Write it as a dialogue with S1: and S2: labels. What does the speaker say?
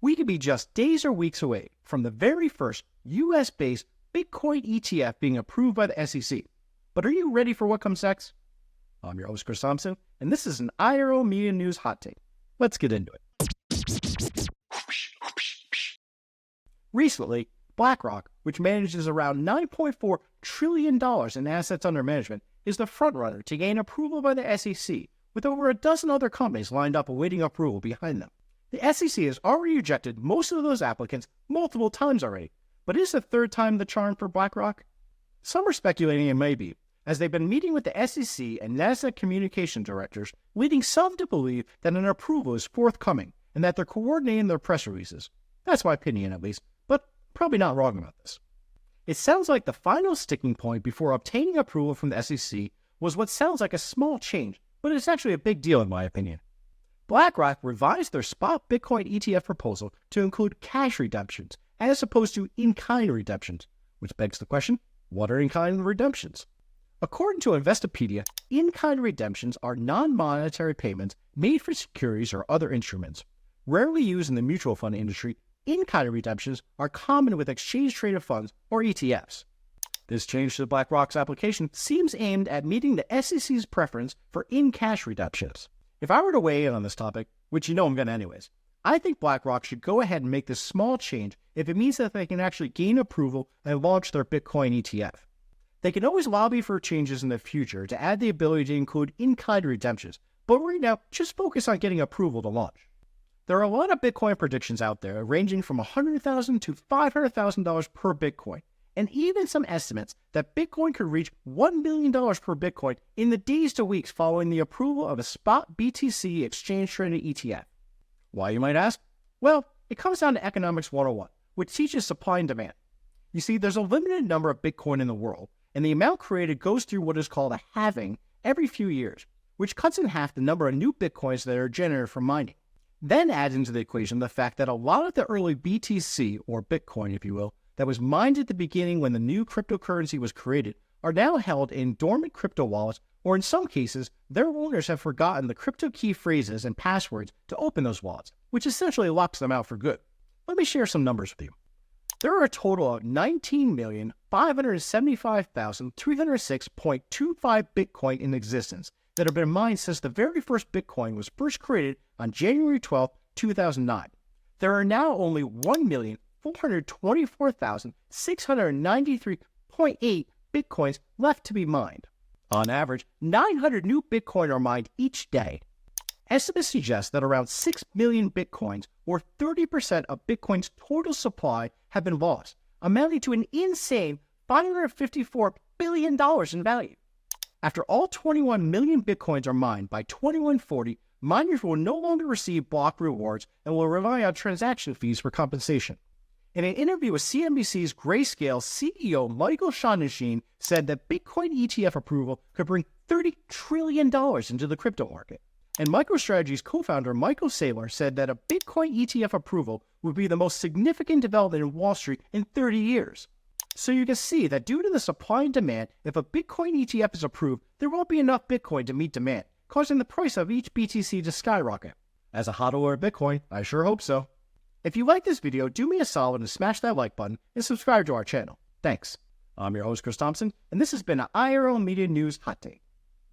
S1: we could be just days or weeks away from the very first US-based Bitcoin ETF being approved by the SEC. But are you ready for what comes next? I'm your host, Chris Thompson, and this is an IRO Media News Hot Take. Let's get into it. Recently, BlackRock, which manages around $9.4 trillion in assets under management, is the frontrunner to gain approval by the SEC, with over a dozen other companies lined up awaiting approval behind them. The SEC has already rejected most of those applicants multiple times already, but is the third time the charm for BlackRock? Some are speculating it may be, as they've been meeting with the SEC and NASDAQ communication directors, leading some to believe that an approval is forthcoming and that they're coordinating their press releases. That's my opinion, at least, but probably not wrong about this. It sounds like the final sticking point before obtaining approval from the SEC was what sounds like a small change, but it's actually a big deal in my opinion. BlackRock revised their spot Bitcoin ETF proposal to include cash redemptions as opposed to in-kind redemptions, which begs the question, what are in-kind redemptions? According to Investopedia, in-kind redemptions are non-monetary payments made for securities or other instruments. Rarely used in the mutual fund industry, in-kind redemptions are common with exchange-traded funds or ETFs. This change to BlackRock's application seems aimed at meeting the SEC's preference for in-cash redemptions. If I were to weigh in on this topic, which you know I'm going to anyways, I think BlackRock should go ahead and make this small change if it means that they can actually gain approval and launch their Bitcoin ETF. They can always lobby for changes in the future to add the ability to include in-kind redemptions, but right now, just focus on getting approval to launch. There are a lot of Bitcoin predictions out there ranging from $100,000 to $500,000 per Bitcoin, and even some estimates that Bitcoin could reach $1 million per Bitcoin in the days to weeks following the approval of a spot BTC exchange-traded ETF. Why, you might ask? Well, it comes down to Economics 101, which teaches supply and demand. You see, there's a limited number of Bitcoin in the world, and the amount created goes through what is called a halving every few years, which cuts in half the number of new Bitcoins that are generated from mining. Then adds into the equation the fact that a lot of the early BTC, or Bitcoin if you will, that was mined at the beginning when the new cryptocurrency was created are now held in dormant crypto wallets, or in some cases, their owners have forgotten the crypto key phrases and passwords to open those wallets, which essentially locks them out for good. Let me share some numbers with you. There are a total of 19,575,306.25 Bitcoin in existence that have been mined since the very first Bitcoin was first created on January 12, 2009. There are now only 1,424,693.8 Bitcoins left to be mined. On average, 900 new Bitcoin are mined each day. Estimates suggest that around 6 million Bitcoins, or 30% of Bitcoin's total supply, have been lost, amounting to an insane $554 billion in value. After all 21 million Bitcoins are mined by 2140, miners will no longer receive block rewards and will rely on transaction fees for compensation. In an interview with CNBC's Grayscale, CEO Michael Saylor said that Bitcoin ETF approval could bring $30 trillion into the crypto market. And MicroStrategy's co-founder Michael Saylor said that a Bitcoin ETF approval would be the most significant development in Wall Street in 30 years. So you can see that due to the supply and demand, if a Bitcoin ETF is approved, there won't be enough Bitcoin to meet demand, causing the price of each BTC to skyrocket. As a hodler of Bitcoin, I sure hope so. If you like this video, do me a solid and smash that like button and subscribe to our channel. Thanks. I'm your host, Chris Thompson, and this has been an IRO Media News Hot Take.